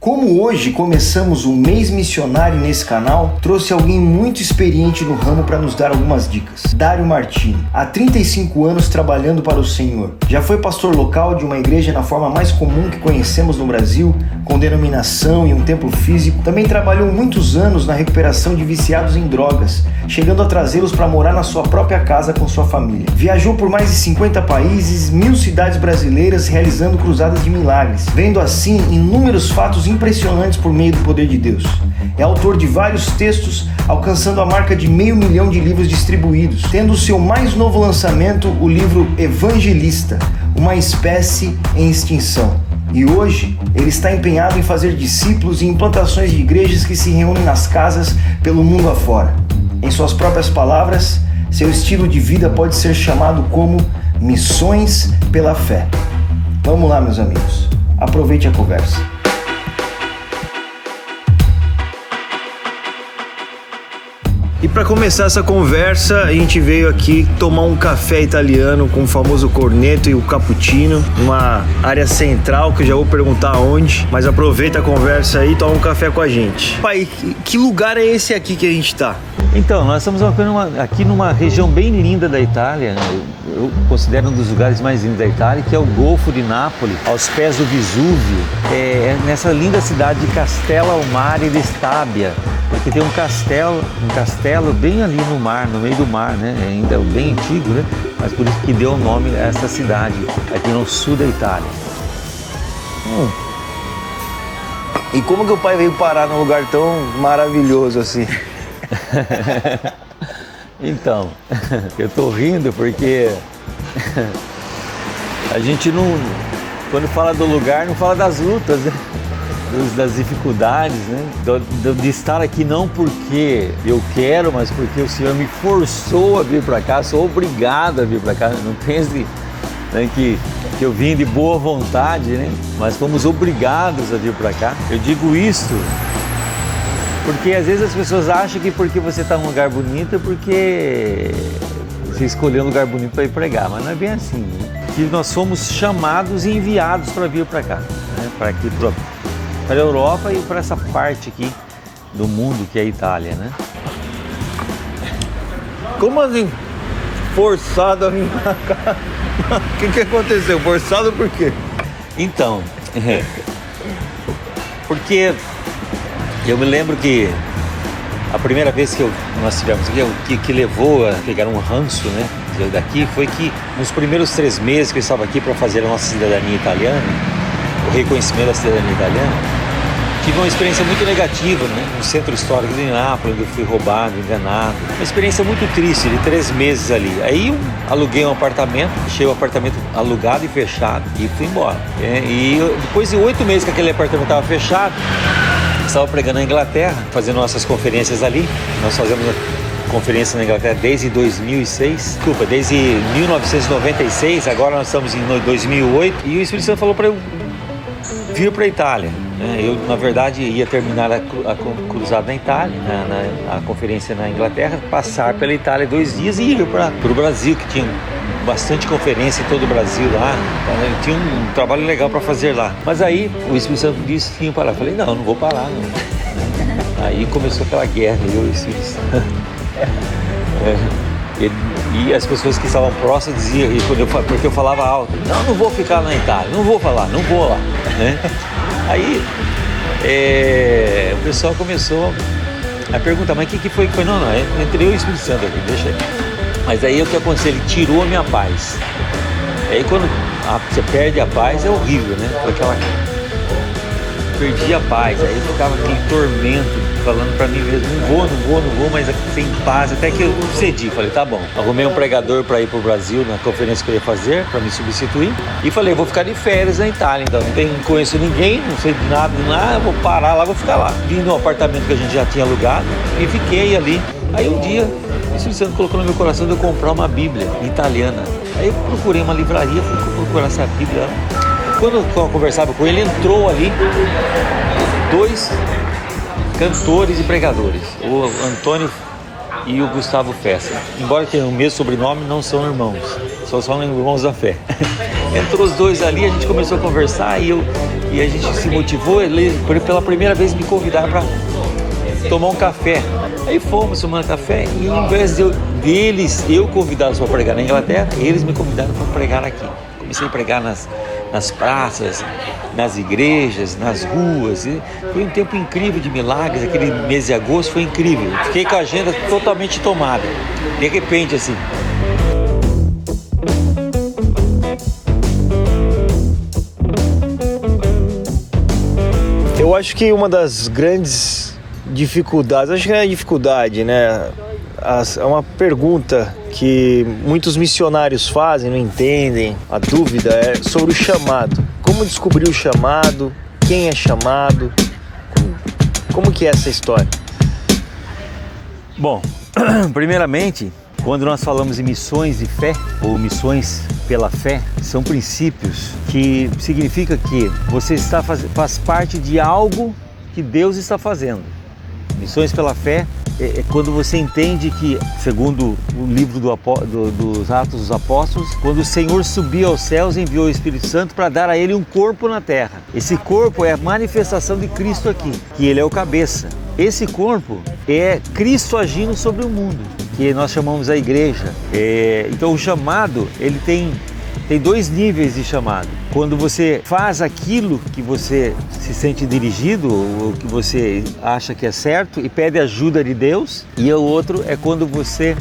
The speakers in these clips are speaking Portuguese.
Como hoje começamos o mês missionário nesse canal, trouxe alguém muito experiente no ramo para nos dar algumas dicas. Dário Martini, há 35 anos trabalhando para o Senhor. Já foi pastor local de uma igreja na forma mais comum que conhecemos no Brasil, com denominação e um templo físico. Também trabalhou muitos anos na recuperação de viciados em drogas, chegando a trazê-los para morar na sua própria casa com sua família. Viajou por mais de 50 países, 1000 cidades brasileiras, realizando cruzadas de milagres, vendo assim inúmeros fatos impressionantes por meio do poder de Deus. É autor de vários textos, alcançando a marca de 500 mil de livros distribuídos, tendo o seu mais novo lançamento, o livro Evangelista, uma espécie em extinção. E hoje, ele está empenhado em fazer discípulos e implantações de igrejas que se reúnem nas casas pelo mundo afora. Em suas próprias palavras, seu estilo de vida pode ser chamado como missões pela fé. Vamos lá, meus amigos. Aproveite a conversa. E para começar essa conversa, a gente veio aqui tomar um café italiano com o famoso corneto e o cappuccino, numa área central que eu já vou perguntar onde, mas aproveita a conversa aí e toma um café com a gente. Pai, que lugar é esse aqui que a gente tá? Então, nós estamos aqui numa região bem linda da Itália, eu considero um dos lugares mais lindos da Itália, que é o Golfo de Nápoles, aos pés do Vesúvio, nessa linda cidade de Castello al Mare di Stabia, porque tem um castelo bem ali no mar, no meio do mar, né? Ainda bem antigo, né? Mas por isso que deu o nome a essa cidade, aqui no sul da Itália. E como que o pai veio parar num lugar tão maravilhoso assim? Então, eu tô rindo porque a gente não, quando fala do lugar, não fala das lutas, né? Das dificuldades, né? De estar aqui não porque eu quero, mas porque o Senhor me forçou a vir para cá, sou obrigado a vir para cá, não pense, né, que eu vim de boa vontade, né? Mas fomos obrigados a vir para cá. Eu digo isso porque às vezes as pessoas acham que porque você está num lugar bonito é porque você escolheu um lugar bonito para ir pregar, mas não é bem assim, né? Que nós somos chamados e enviados para vir para cá, né? Para a Europa e para essa parte aqui do mundo que é a Itália, né? Como assim? Forçado a vir pra cá? O que aconteceu? Forçado por quê? Então, porque eu me lembro que a primeira vez que nós tivemos aqui, que levou a pegar um ranço, né, daqui, foi que nos primeiros 3 meses que eu estava aqui para fazer a nossa cidadania italiana, o reconhecimento da cidadania italiana, tive uma experiência muito negativa, né? No centro histórico de Nápoles, onde eu fui roubado, enganado. Uma experiência muito triste, de 3 meses ali. Aí eu aluguei um apartamento, deixei o apartamento alugado e fechado e fui embora. E depois de 8 meses que aquele apartamento estava fechado, estava pregando na Inglaterra, fazendo nossas conferências ali. Nós fazemos conferência na Inglaterra desde 2006, desde 1996, agora nós estamos em 2008. E o Espírito Santo falou para eu vir para a Itália. Eu, na verdade, ia terminar a cruzada na Itália, a conferência na Inglaterra, passar pela Itália 2 dias e ir para o Brasil, que tinha bastante conferência em todo o Brasil lá. Tinha um trabalho legal para fazer lá. Mas aí o Espírito Santo disse que ia parar. Eu falei, não vou parar, não. Aí começou aquela guerra, eu e o Espírito Santo. E as pessoas que estavam próximas diziam, porque eu falava alto, não vou ficar na Itália, não vou falar, não vou lá, né? Aí o pessoal começou a perguntar, mas o que foi? Não, entrei o Espírito Santo aqui, deixa aí. Mas aí o que aconteceu? Ele tirou a minha paz. Aí quando você perde a paz é horrível, né? Foi perdi a paz, aí ficava aquele tormento, falando pra mim mesmo, não vou, mas sem paz, até que eu cedi, falei, tá bom. Arrumei um pregador pra ir pro Brasil, na conferência que eu ia fazer, pra me substituir, e falei, vou ficar de férias na Itália, então não conheço ninguém, não sei de nada, vou parar lá, vou ficar lá. Vim no apartamento que a gente já tinha alugado, e fiquei ali. Aí um dia, o Espírito Santo colocou no meu coração de eu comprar uma Bíblia italiana. Aí eu procurei uma livraria, fui procurar essa Bíblia. Quando eu conversava com ele, entrou ali 2 cantores e pregadores, o Antônio e o Gustavo Fessa. Embora tenham o mesmo sobrenome, não são irmãos, só são irmãos da fé. Entrou os dois ali, a gente começou a conversar e a gente se motivou. Ele, pela primeira vez, me convidaram para tomar um café. Aí fomos tomar café e ao invés deles, eu convidá-los para pregar na Inglaterra, eles me convidaram para pregar aqui. Comecei a pregar nas praças, nas igrejas, nas ruas. E foi um tempo incrível de milagres. Aquele mês de agosto foi incrível. Fiquei com a agenda totalmente tomada. De repente, assim. Eu acho que uma das grandes dificuldades, acho que não é dificuldade, né? É uma pergunta que muitos missionários fazem, não entendem. A dúvida é sobre o chamado. Como descobrir o chamado? Quem é chamado? Como que é essa história? Bom, primeiramente, quando nós falamos em missões de fé ou missões pela fé, são princípios que significa que você faz parte de algo que Deus está fazendo. Missões pela fé é quando você entende que, segundo o livro dos Atos dos Apóstolos, quando o Senhor subiu aos céus, enviou o Espírito Santo para dar a ele um corpo na terra. Esse corpo é a manifestação de Cristo aqui, que ele é o cabeça. Esse corpo é Cristo agindo sobre o mundo, que nós chamamos a igreja. Então o chamado, ele tem dois níveis de chamado. Quando você faz aquilo que você se sente dirigido, ou que você acha que é certo e pede ajuda de Deus, e o outro é quando você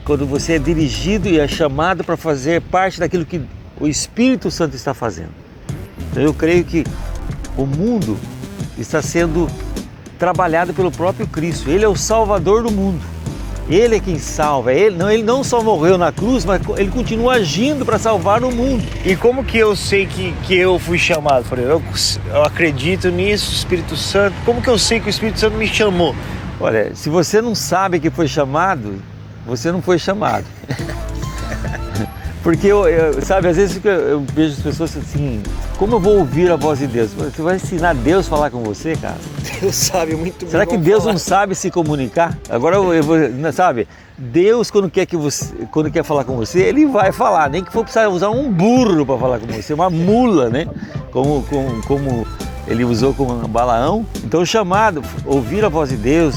quando você é dirigido e é chamado para fazer parte daquilo que o Espírito Santo está fazendo. Então eu creio que o mundo está sendo trabalhado pelo próprio Cristo. Ele é o Salvador do mundo. Ele é quem salva. Ele não só morreu na cruz, mas ele continua agindo para salvar o mundo. E como que eu sei que eu fui chamado? Eu acredito nisso, Espírito Santo. Como que eu sei que o Espírito Santo me chamou? Olha, se você não sabe que foi chamado, você não foi chamado. Porque sabe, às vezes eu vejo as pessoas assim, como eu vou ouvir a voz de Deus? Você vai ensinar Deus a falar com você, cara? Deus sabe muito bem. Será que Deus não sabe se comunicar? Agora, sabe, Deus quando quer falar com você, Ele vai falar, nem que for precisar usar um burro para falar com você, uma mula, né? Como Ele usou com Balaão. Então o chamado, ouvir a voz de Deus,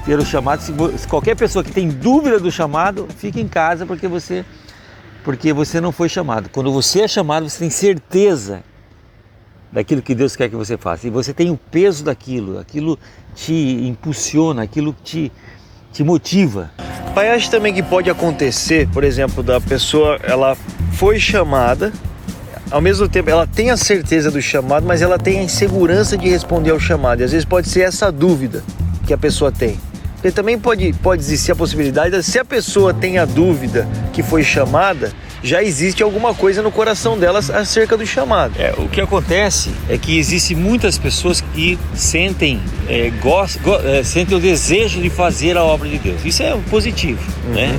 ter o chamado, se qualquer pessoa que tem dúvida do chamado, fique em casa porque você não foi chamado. Quando você é chamado, você tem certeza daquilo que Deus quer que você faça. E você tem o peso daquilo, aquilo te impulsiona, aquilo te motiva. Pai, acho também que pode acontecer, por exemplo, da pessoa, ela foi chamada, ao mesmo tempo ela tem a certeza do chamado, mas ela tem a insegurança de responder ao chamado. E às vezes pode ser essa dúvida que a pessoa tem. Porque também pode existir a possibilidade, se a pessoa tem a dúvida que foi chamada, já existe alguma coisa no coração dela acerca do chamado. O que acontece é que existem muitas pessoas que sentem o desejo de fazer a obra de Deus. Isso é positivo, né?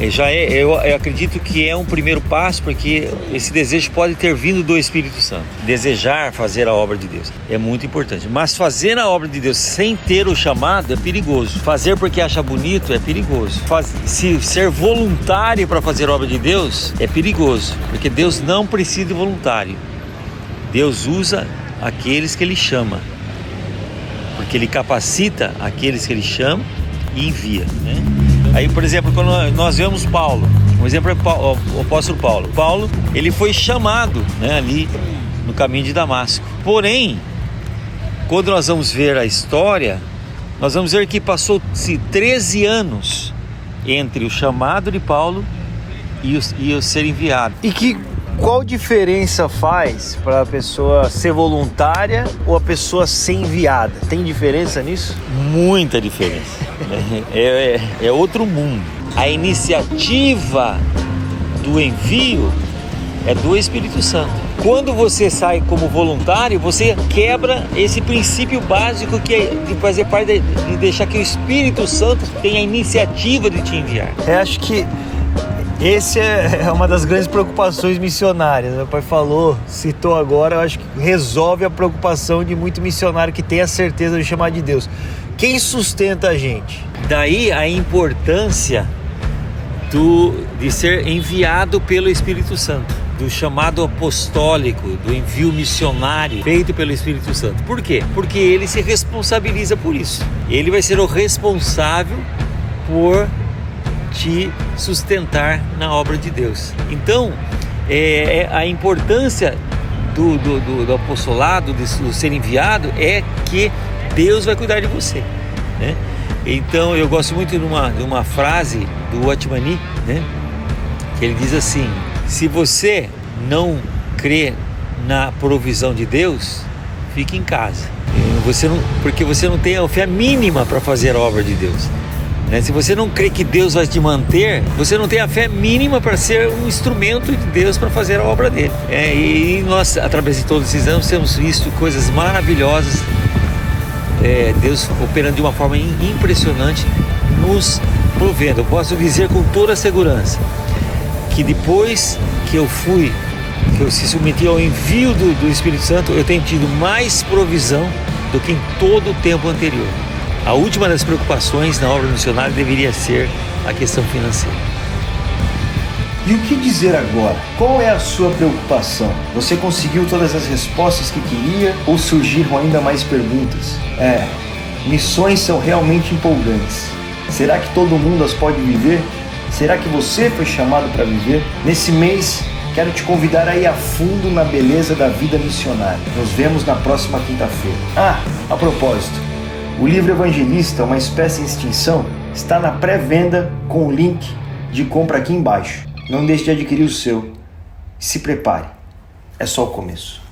Eu acredito que é um primeiro passo, porque esse desejo pode ter vindo do Espírito Santo. Desejar fazer a obra de Deus é muito importante. Mas fazer a obra de Deus sem ter o chamado é perigoso. Fazer porque acha bonito é perigoso. Ser voluntário para fazer a obra de Deus é perigoso. Porque Deus não precisa de voluntário. Deus usa aqueles que Ele chama. Porque Ele capacita aqueles que Ele chama e envia, né? Aí, por exemplo, quando nós vemos Paulo, um exemplo é o apóstolo Paulo. Paulo, ele foi chamado, né, ali no caminho de Damasco. Porém, quando nós vamos ver a história, nós vamos ver que passou-se 13 anos entre o chamado de Paulo e o ser enviado. E qual diferença faz para a pessoa ser voluntária ou a pessoa ser enviada? Tem diferença nisso? Muita diferença. É outro mundo. A iniciativa do envio é do Espírito Santo. Quando você sai como voluntário, você quebra esse princípio básico que é de fazer parte de deixar que o Espírito Santo tenha a iniciativa de te enviar. Eu acho que esse é uma das grandes preocupações missionárias. Meu pai citou agora, eu acho que resolve a preocupação de muito missionário que tem a certeza do chamado de Deus. Quem sustenta a gente? Daí a importância de ser enviado pelo Espírito Santo. do chamado apostólico, do envio missionário feito pelo Espírito Santo. Por quê? Porque ele se responsabiliza por isso. Ele vai ser o responsável por te sustentar na obra de Deus. Então, a importância do apostolado, do ser enviado, é que Deus vai cuidar de você, né? Então, eu gosto muito de uma frase do Watchmani, né? Que ele diz assim: se você não crê na provisão de Deus, fique em casa. Porque você não tem a fé mínima para fazer a obra de Deus, né? Se você não crê que Deus vai te manter, você não tem a fé mínima para ser um instrumento de Deus para fazer a obra dele. E nós, através de todos esses anos, temos visto coisas maravilhosas, Deus operando de uma forma impressionante, nos provendo. Eu posso dizer com toda a segurança que depois que eu se submeti ao envio do Espírito Santo, eu tenho tido mais provisão do que em todo o tempo anterior. A última das preocupações na obra missionária deveria ser a questão financeira. E o que dizer agora? Qual é a sua preocupação? Você conseguiu todas as respostas que queria ou surgiram ainda mais perguntas? Missões são realmente empolgantes. Será que todo mundo as pode viver? Será que você foi chamado para viver? Nesse mês, quero te convidar a ir a fundo na beleza da vida missionária. Nos vemos na próxima quinta-feira. A propósito, o livro Evangelista, Uma Espécie em Extinção, está na pré-venda com o link de compra aqui embaixo. Não deixe de adquirir o seu. Se prepare, é só o começo.